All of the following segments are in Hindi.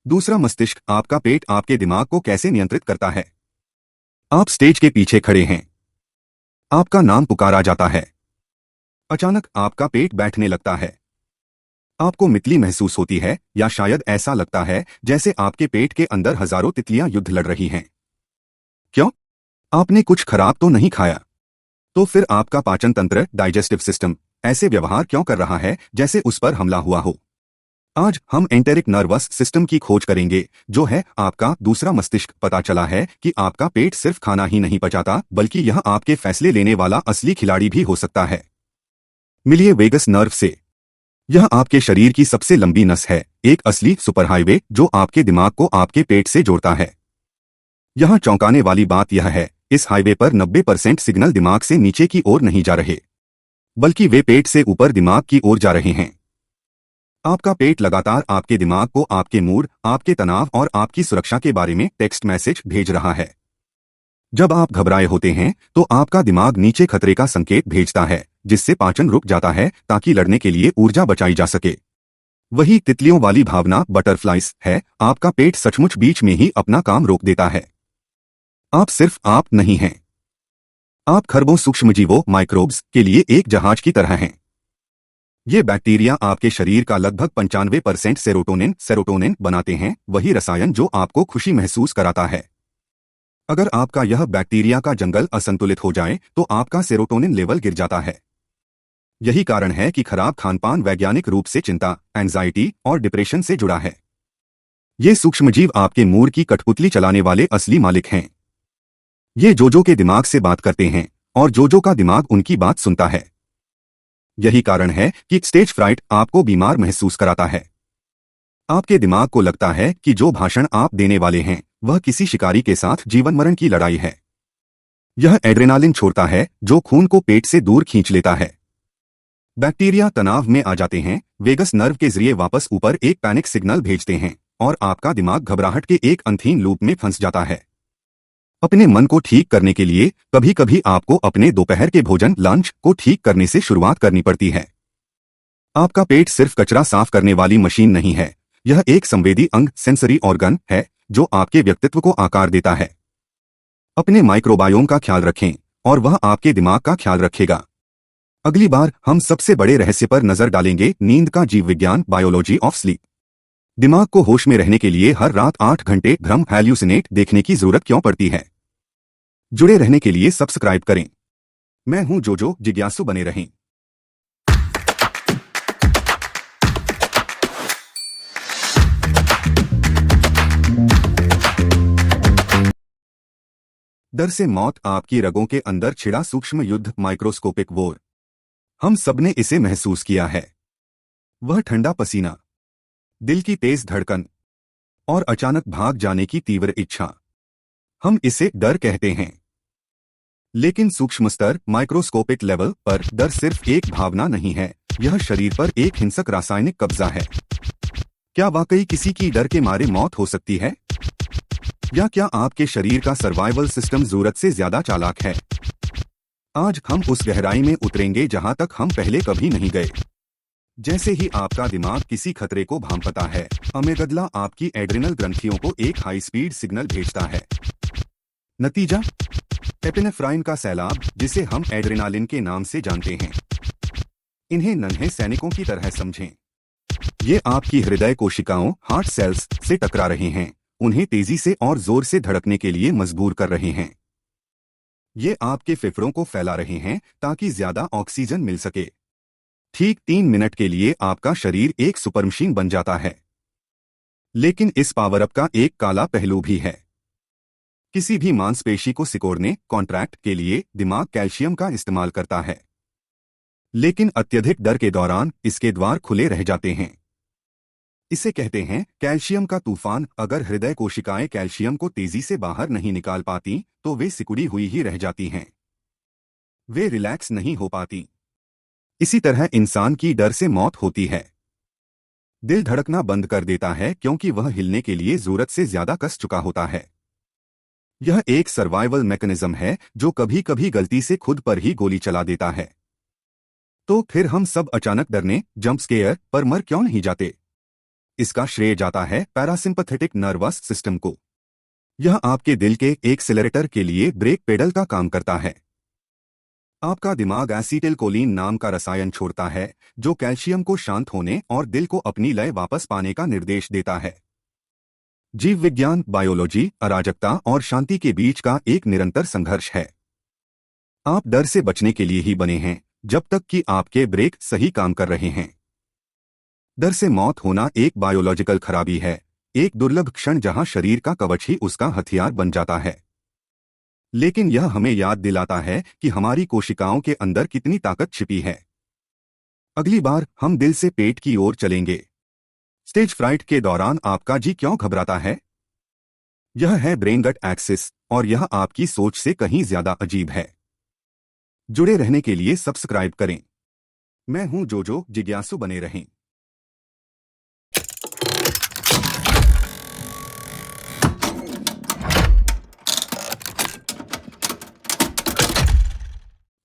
दूसरा मस्तिष्क, आपका पेट आपके दिमाग को कैसे नियंत्रित करता है। आप स्टेज के पीछे खड़े हैं, आपका नाम पुकारा जाता है। अचानक आपका पेट बैठने लगता है। आपको मितली महसूस होती है या शायद ऐसा लगता है जैसे आपके पेट के अंदर हजारों तितलियां युद्ध लड़ रही हैं। क्यों? आपने कुछ खराब तो नहीं खाया। तो फिर आपका पाचन तंत्र, डाइजेस्टिव सिस्टम, ऐसे व्यवहार क्यों कर रहा है जैसे उस पर हमला हुआ हो। आज हम एंटेरिक नर्वस सिस्टम की खोज करेंगे, जो है आपका दूसरा मस्तिष्क। पता चला है कि आपका पेट सिर्फ खाना ही नहीं पचाता, बल्कि यह आपके फैसले लेने वाला असली खिलाड़ी भी हो सकता है। मिलिए वेगस नर्व से। यह आपके शरीर की सबसे लंबी नस है, एक असली सुपरहाईवे जो आपके दिमाग को आपके पेट से जोड़ता है। यहाँ चौंकाने वाली बात यह है, इस हाईवे पर 90% सिग्नल दिमाग से नीचे की ओर नहीं जा रहे, बल्कि वे पेट से ऊपर दिमाग की ओर जा रहे हैं। आपका पेट लगातार आपके दिमाग को आपके मूड, आपके तनाव और आपकी सुरक्षा के बारे में टेक्स्ट मैसेज भेज रहा है। जब आप घबराए होते हैं तो आपका दिमाग नीचे खतरे का संकेत भेजता है, जिससे पाचन रुक जाता है ताकि लड़ने के लिए ऊर्जा बचाई जा सके। वही तितलियों वाली भावना, बटरफ्लाइज, है। आपका पेट सचमुच बीच में ही अपना काम रोक देता है। आप सिर्फ आप नहीं हैं। आप खरबों सूक्ष्मजीवों, माइक्रोब्स के लिए एक जहाज की तरह हैं। ये बैक्टीरिया आपके शरीर का लगभग 95% सेरोटोनिन बनाते हैं, वही रसायन जो आपको खुशी महसूस कराता है। अगर आपका यह बैक्टीरिया का जंगल असंतुलित हो जाए तो आपका सेरोटोनिन लेवल गिर जाता है। यही कारण है कि खराब खानपान वैज्ञानिक रूप से चिंता, एंजाइटी और डिप्रेशन से जुड़ा है। ये सूक्ष्मजीव आपके मूड की कठपुतली चलाने वाले असली मालिक हैं। ये जोजो के दिमाग से बात करते हैं और जोजो का दिमाग उनकी बात सुनता है। यही कारण है कि स्टेज फ्राइट आपको बीमार महसूस कराता है। आपके दिमाग को लगता है कि जो भाषण आप देने वाले हैं वह किसी शिकारी के साथ जीवन मरण की लड़ाई है। यह एड्रेनालिन छोड़ता है जो खून को पेट से दूर खींच लेता है। बैक्टीरिया तनाव में आ जाते हैं, वेगस नर्व के जरिए वापस ऊपर एक पैनिक सिग्नल भेजते हैं और आपका दिमाग घबराहट के एक अंधीन लूप में फंस जाता है। अपने मन को ठीक करने के लिए कभी कभी आपको अपने दोपहर के भोजन, लंच को ठीक करने से शुरुआत करनी पड़ती है। आपका पेट सिर्फ कचरा साफ करने वाली मशीन नहीं है, यह एक संवेदी अंग, सेंसरी ऑर्गन है जो आपके व्यक्तित्व को आकार देता है। अपने माइक्रोबायोम का ख्याल रखें और वह आपके दिमाग का ख्याल रखेगा। अगली बार हम सबसे बड़े रहस्य पर नजर डालेंगे, नींद का जीव विज्ञान, बायोलॉजी ऑफ स्लीप। दिमाग को होश में रहने के लिए हर रात 8 घंटे भ्रम, हैल्यूसिनेट देखने की जरूरत क्यों पड़ती है। जुड़े रहने के लिए सब्सक्राइब करें। मैं हूं जोजो, जिज्ञासु बने रहें। डर से मौत, आपकी रगों के अंदर छिड़ा सूक्ष्म युद्ध, माइक्रोस्कोपिक वॉर। हम सबने इसे महसूस किया है। वह ठंडा पसीना, दिल की तेज धड़कन और अचानक भाग जाने की तीव्र इच्छा। हम इसे डर कहते हैं। लेकिन सूक्ष्म स्तर, माइक्रोस्कोपिक लेवल पर डर सिर्फ एक भावना नहीं है, यह शरीर पर एक हिंसक रासायनिक कब्जा है। क्या वाकई किसी की डर के मारे मौत हो सकती है? या क्या आपके शरीर का सर्वाइवल सिस्टम जरूरत से ज्यादा चालाक है? आज हम उस गहराई में उतरेंगे जहां तक हम पहले कभी नहीं गए। जैसे ही आपका दिमाग किसी खतरे को भांपता है, अमेगडला आपकी एड्रिनल ग्रंथियों को एक हाई स्पीड सिग्नल भेजता है। नतीजा, एपिनेफ्राइन का सैलाब, जिसे हम एड्रेनालिन के नाम से जानते हैं। इन्हें नन्हे सैनिकों की तरह समझें। ये आपकी हृदय कोशिकाओं, हार्ट सेल्स से टकरा रहे हैं, उन्हें तेजी से और जोर से धड़कने के लिए मजबूर कर रहे हैं। ये आपके फेफड़ों को फैला रहे हैं ताकि ज्यादा ऑक्सीजन मिल सके। ठीक 3 मिनट के लिए आपका शरीर एक सुपरमशीन बन जाता है। लेकिन इस पावरअप का एक काला पहलू भी है। किसी भी मांसपेशी को सिकोड़ने, कॉन्ट्रैक्ट के लिए दिमाग कैल्शियम का इस्तेमाल करता है। लेकिन अत्यधिक डर के दौरान इसके द्वार खुले रह जाते हैं। इसे कहते हैं कैल्शियम का तूफान। अगर हृदय कोशिकाएं कैल्शियम को तेजी से बाहर नहीं निकाल पाती तो वे सिकुड़ी हुई ही रह जाती हैं। वे रिलैक्स नहीं हो पाती। इसी तरह इंसान की डर से मौत होती है। दिल धड़कना बंद कर देता है क्योंकि वह हिलने के लिए जरूरत से ज्यादा कस चुका होता है। यह एक सर्वाइवल मैकेनिज्म है जो कभी कभी गलती से खुद पर ही गोली चला देता है। तो फिर हम सब अचानक डरने, जंप स्केयर पर मर क्यों नहीं जाते? इसका श्रेय जाता है पैरासिम्पथेटिक नर्वस सिस्टम को। यह आपके दिल के एक्सेलरेटर के लिए ब्रेक पेडल का काम करता है। आपका दिमाग एसिटिलकोलिन नाम का रसायन छोड़ता है, जो कैल्शियम को शांत होने और दिल को अपनी लय वापस पाने का निर्देश देता है। जीव विज्ञान, बायोलॉजी, अराजकता और शांति के बीच का एक निरंतर संघर्ष है। आप डर से बचने के लिए ही बने हैं, जब तक कि आपके ब्रेक सही काम कर रहे हैं। डर से मौत होना एक बायोलॉजिकल खराबी है, एक दुर्लभ क्षण जहां शरीर का कवच ही उसका हथियार बन जाता है। लेकिन यह हमें याद दिलाता है कि हमारी कोशिकाओं के अंदर कितनी ताकत छिपी है। अगली बार हम दिल से पेट की ओर चलेंगे। स्टेज फ्राइट के दौरान आपका जी क्यों घबराता है? यह है ब्रेन गट एक्सिस, और यह आपकी सोच से कहीं ज्यादा अजीब है। जुड़े रहने के लिए सब्सक्राइब करें। मैं हूं जोजो, जिज्ञासु बने रहें।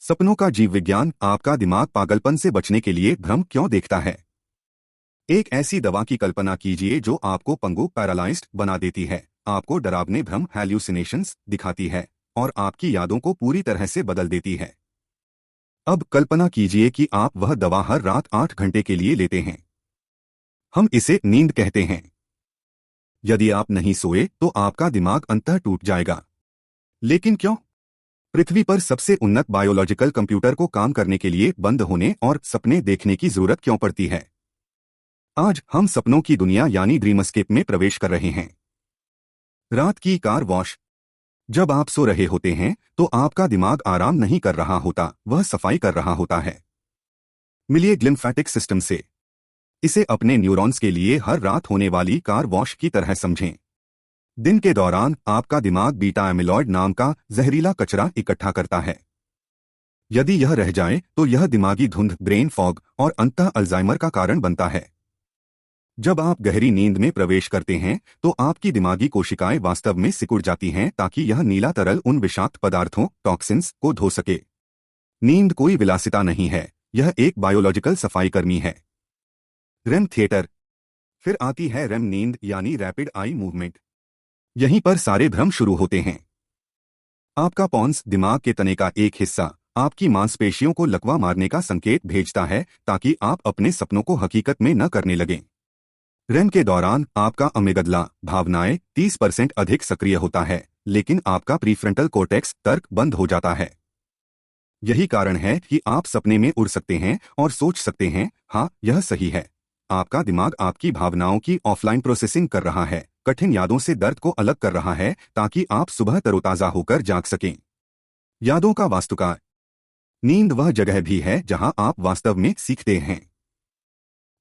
सपनों का जीव विज्ञान। आपका दिमाग पागलपन से बचने के लिए भ्रम क्यों देखता है? एक ऐसी दवा की कल्पना कीजिए जो आपको पंगु, पैरालाइज्ड बना देती है, आपको डरावने भ्रम, हैल्यूसिनेशंस दिखाती है और आपकी यादों को पूरी तरह से बदल देती है। अब कल्पना कीजिए कि आप वह दवा हर रात 8 घंटे के लिए लेते हैं। हम इसे नींद कहते हैं। यदि आप नहीं सोए तो आपका दिमाग अंततः टूट जाएगा। लेकिन क्यों? पृथ्वी पर सबसे उन्नत बायोलॉजिकल कंप्यूटर को काम करने के लिए बंद होने और सपने देखने की जरूरत क्यों पड़ती है? आज हम सपनों की दुनिया यानी ड्रीमस्केप में प्रवेश कर रहे हैं। रात की कार वॉश। जब आप सो रहे होते हैं तो आपका दिमाग आराम नहीं कर रहा होता, वह सफाई कर रहा होता है। मिलिए ग्लिम्फेटिक सिस्टम से। इसे अपने न्यूरॉन्स के लिए हर रात होने वाली कार वॉश की तरह समझें। दिन के दौरान आपका दिमाग बीटा एमिलॉइड नाम का जहरीला कचरा इकट्ठा करता है। यदि यह रह जाए तो यह दिमागी धुंध, ब्रेन फॉग और अंततः अल्जाइमर का कारण बनता है। जब आप गहरी नींद में प्रवेश करते हैं तो आपकी दिमागी कोशिकाएं वास्तव में सिकुड़ जाती हैं ताकि यह नीला तरल उन विषाक्त पदार्थों, टॉक्सिन्स को धो सके। नींद कोई विलासिता नहीं है, यह एक बायोलॉजिकल सफाई कर्मी है। रेम थिएटर। फिर आती है रेम नींद यानी रैपिड आई मूवमेंट। यहीं पर सारे भ्रम शुरू होते हैं। आपका पॉन्स, दिमाग के तने का एक हिस्सा, आपकी मांसपेशियों को लकवा मारने का संकेत भेजता है ताकि आप अपने सपनों को हकीकत में न करने लगें। रेम के दौरान आपका अमेगडला, भावनाएं 30% अधिक सक्रिय होता है, लेकिन आपका प्रीफ्रंटल कोर्टेक्स, तर्क, बंद हो जाता है। यही कारण है कि आप सपने में उड़ सकते हैं और सोच सकते हैं, हाँ यह सही है। आपका दिमाग आपकी भावनाओं की ऑफलाइन प्रोसेसिंग कर रहा है, कठिन यादों से दर्द को अलग कर रहा है ताकि आप सुबह तरोताजा होकर जाग सकें। यादों का वास्तुकार। नींद वह जगह भी है जहां आप वास्तव में सीखते हैं।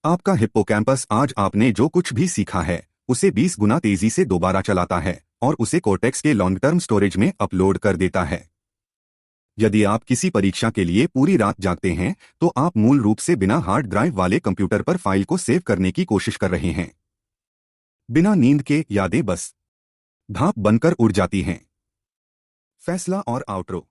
आपका हिप्पोकैम्पस आज आपने जो कुछ भी सीखा है उसे 20 गुना तेजी से दोबारा चलाता है और उसे कोर्टेक्स के लॉन्ग टर्म स्टोरेज में अपलोड कर देता है। यदि आप किसी परीक्षा के लिए पूरी रात जागते हैं तो आप मूल रूप से बिना हार्ड ड्राइव वाले कंप्यूटर पर फाइल को सेव करने की कोशिश कर रहे हैं। बिना नींद के यादें बस भाप बनकर उड़ जाती हैं। फैसला और आउटरो।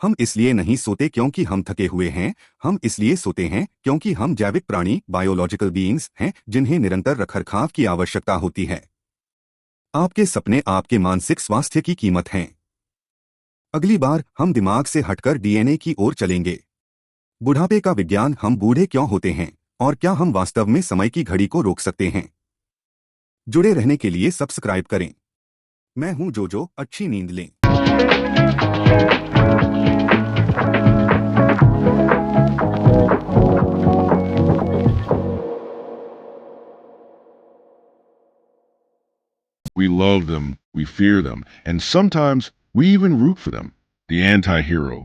हम इसलिए नहीं सोते क्योंकि हम थके हुए हैं, हम इसलिए सोते हैं क्योंकि हम जैविक प्राणी, बायोलॉजिकल बीइंग्स हैं जिन्हें निरंतर रखरखाव की आवश्यकता होती है। आपके सपने आपके मानसिक स्वास्थ्य की कीमत हैं। अगली बार हम दिमाग से हटकर डीएनए की ओर चलेंगे। बुढ़ापे का विज्ञान, हम बूढ़े क्यों होते हैं और क्या हम वास्तव में समय की घड़ी को रोक सकते हैं? जुड़े रहने के लिए सब्सक्राइब करें। मैं हूं जोजो, अच्छी नींद लें। We love them, we fear them, and sometimes we even root for them. The anti-hero.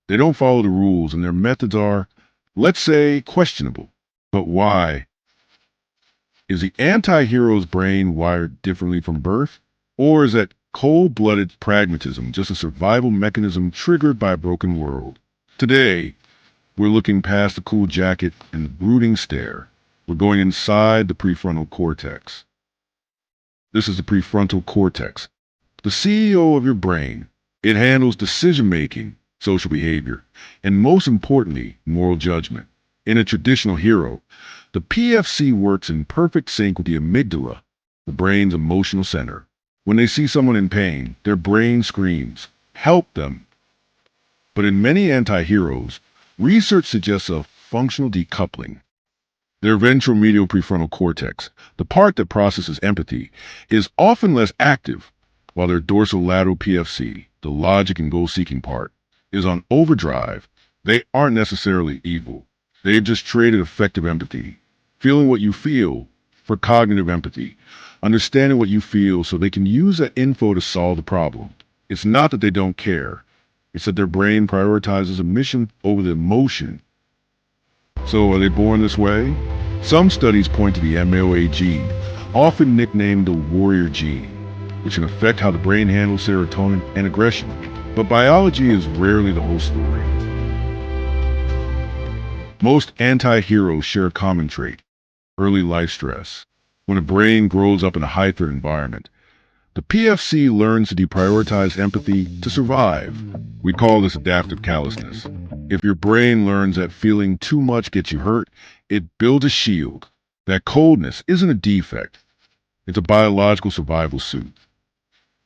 They don't follow the rules and their methods are, let's say, questionable. But why? Is the anti-hero's brain wired differently from birth? Or is that cold-blooded pragmatism just a survival mechanism triggered by a broken world? Today, we're looking past the cool jacket and the brooding stare. We're going inside the prefrontal cortex. This is the prefrontal cortex, the CEO of your brain. It handles decision-making, social behavior, and most importantly, moral judgment. In a traditional hero, The PFC works in perfect sync with the amygdala, the brain's emotional center. When they see someone in pain, their brain screams, "Help them!" But in many anti-heroes, research suggests a functional decoupling. Their ventromedial prefrontal cortex, the part that processes empathy, is often less active, while their dorsolateral PFC, the logic and goal-seeking part, is on overdrive. They aren't necessarily evil. They've just traded effective empathy, feeling what you feel, for cognitive empathy, understanding what you feel so they can use that info to solve the problem. It's not that they don't care. It's that their brain prioritizes a mission over the emotion. So are they born this way? Some studies point to the MOA gene, often nicknamed the warrior gene, which can affect how the brain handles serotonin and aggression. But biology is rarely the whole story. Most anti-heroes share a common trait: early life stress. When a brain grows up in a high-threat environment, the PFC learns to deprioritize empathy to survive. We call this adaptive callousness. If your brain learns that feeling too much gets you hurt, it builds a shield. That coldness isn't a defect. It's a biological survival suit.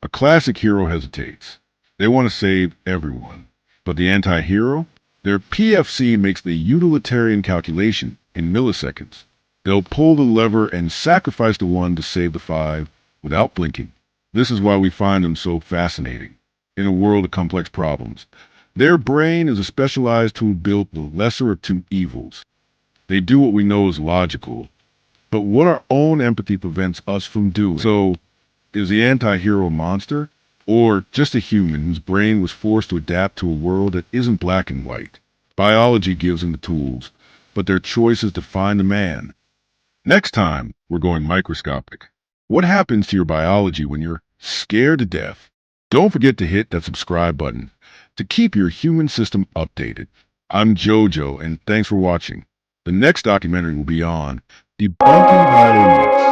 A classic hero hesitates. They want to save everyone. But the anti-hero? Their PFC makes the utilitarian calculation in milliseconds. They'll pull the lever and sacrifice the one to save the five without blinking. This is why we find them so fascinating. In a world of complex problems, their brain is a specialized tool built the lesser of two evils. They do what we know is logical, but what our own empathy prevents us from doing. So, is the anti-hero a monster? Or just a human whose brain was forced to adapt to a world that isn't black and white? Biology gives them the tools, but their choices define the man. Next time, we're going microscopic. What happens to your biology when you're scared to death? Don't forget to hit that subscribe button to keep your human system updated. I'm Jojo, and thanks for watching. The next documentary will be on debunking violence.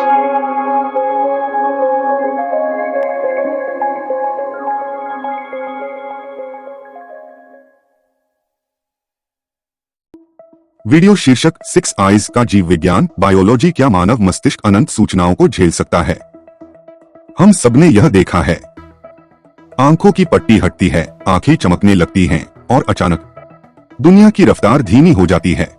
Video शीर्षक 6 आइज का जीव विज्ञान बायोलॉजी, क्या मानव मस्तिष्क अनंत सूचनाओं को झेल सकता है। हम सबने यह देखा है, आंखों की पट्टी हटती है, आंखें चमकने लगती हैं और अचानक दुनिया की रफ्तार धीमी हो जाती है।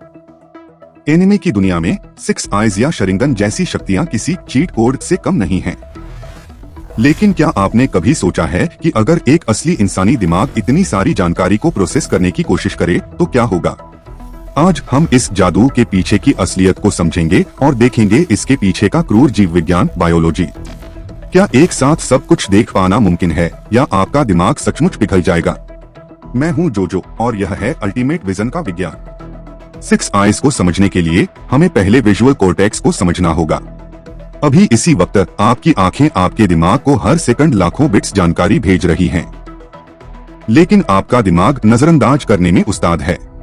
एनिमे की दुनिया में 6 आइज या शरिंगन जैसी शक्तियां किसी चीट कोड से कम नहीं हैं। लेकिन क्या आपने कभी सोचा है कि अगर एक असली इंसानी दिमाग इतनी सारी जानकारी को प्रोसेस करने की कोशिश करे तो क्या होगा। आज हम इस जादू के पीछे की असलियत को समझेंगे और देखेंगे इसके पीछे का क्रूर जीव विज्ञान बायोलॉजी। क्या एक साथ सब कुछ देख पाना मुमकिन है या आपका दिमाग सचमुच पिघल जाएगा। मैं हूं जोजो और यह है अल्टीमेट विजन का विज्ञान। 6 आइज को समझने के लिए हमें पहले विजुअल कॉर्टेक्स को समझना होगा। अभी इसी वक्त आपकी आंखें आपके दिमाग को हर सेकंड लाखों बिट्स जानकारी भेज रही हैं। लेकिन आपका दिमाग नजरअंदाज करने में उस्ताद है।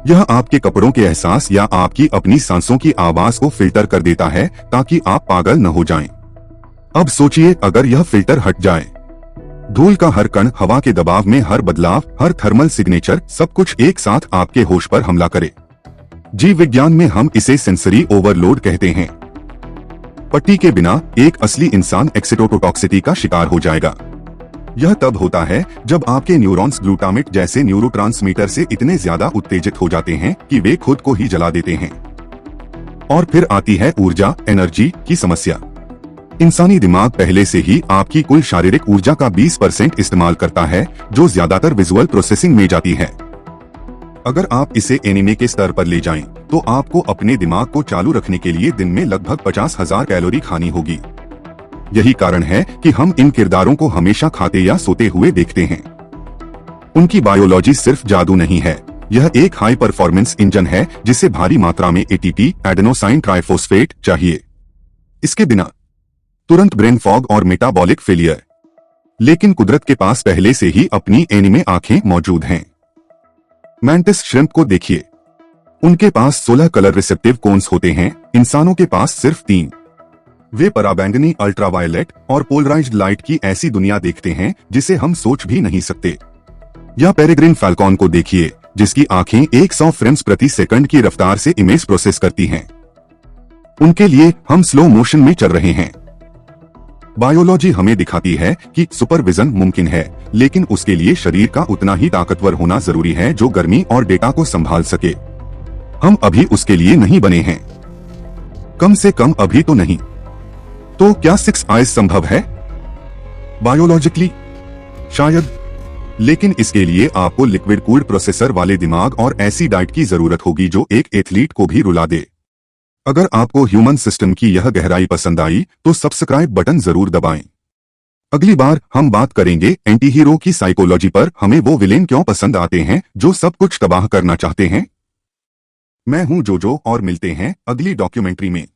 यह आपके कपड़ों के एहसास या आपकी अपनी सांसों की आवाज को फिल्टर कर देता है ताकि आप पागल न हो जाएं। अब सोचिए अगर यह फिल्टर हट जाए। धूल का हर कण, हवा के दबाव में हर बदलाव, हर थर्मल सिग्नेचर, सब कुछ एक साथ आपके होश पर हमला करे। जीव विज्ञान में हम इसे सेंसरी ओवरलोड कहते हैं। पट्टी के बिना एक असली इंसान एक्सिटोटोटॉक्सिटी का शिकार हो जाएगा। यह तब होता है जब आपके न्यूरॉन्स ग्लूटामेट जैसे न्यूरोट्रांसमीटर से इतने ज्यादा उत्तेजित हो जाते हैं कि वे खुद को ही जला देते हैं। और फिर आती है ऊर्जा, एनर्जी की समस्या। इंसानी दिमाग पहले से ही आपकी कुल शारीरिक ऊर्जा का 20% इस्तेमाल करता है, जो ज्यादातर विजुअल प्रोसेसिंग में जाती है। अगर आप इसे एनीमे के स्तर पर ले जाएं, तो आपको अपने दिमाग को चालू रखने के लिए दिन में लगभग 50,000 कैलोरी खानी होगी। यही कारण है कि हम इन किरदारों को हमेशा खाते या सोते हुए देखते हैं। उनकी बायोलॉजी सिर्फ जादू नहीं है, यह एक हाई परफॉर्मेंस इंजन है जिसे भारी मात्रा में एटीपी, एडेनोसाइन ट्राइफॉस्फेट चाहिए। इसके बिना तुरंत ब्रेन फॉग और मेटाबॉलिक फेलियर। लेकिन कुदरत के पास पहले से ही अपनी एनीमे आंखें मौजूद हैं। मैंटिस श्रिम्प को देखिए, उनके पास 16 कलर रिसेप्टिव कोन्स होते हैं, इंसानों के पास सिर्फ 3। वे पराबैंगनी, अल्ट्रावायलेट और पोलराइज्ड लाइट की ऐसी दुनिया देखते हैं जिसे हम सोच भी नहीं सकते। या पेरेग्रिन फैल्कॉन को देखिए, जिसकी आंखें 100 फ्रेम्स प्रति सेकंड की रफ्तार से इमेज प्रोसेस करती हैं। उनके लिए हम स्लो मोशन में चल रहे हैं। बायोलॉजी हमें दिखाती है कि सुपरविजन मुमकिन है, लेकिन उसके लिए शरीर का उतना ही ताकतवर होना जरूरी है जो गर्मी और डेटा को संभाल सके। हम अभी उसके लिए नहीं बने हैं, कम से कम अभी तो नहीं। तो क्या 6 आइज संभव है? बायोलॉजिकली शायद, लेकिन इसके लिए आपको लिक्विड कूल्ड प्रोसेसर वाले दिमाग और ऐसी डाइट की जरूरत होगी जो एक एथलीट को भी रुला दे। अगर आपको ह्यूमन सिस्टम की यह गहराई पसंद आई तो सब्सक्राइब बटन जरूर दबाएं। अगली बार हम बात करेंगे एंटी हीरो की साइकोलॉजी पर। हमें वो विलेन क्यों पसंद आते हैं जो सब कुछ तबाह करना चाहते हैं। मैं हूं जोजो और मिलते हैं अगली डॉक्यूमेंट्री में।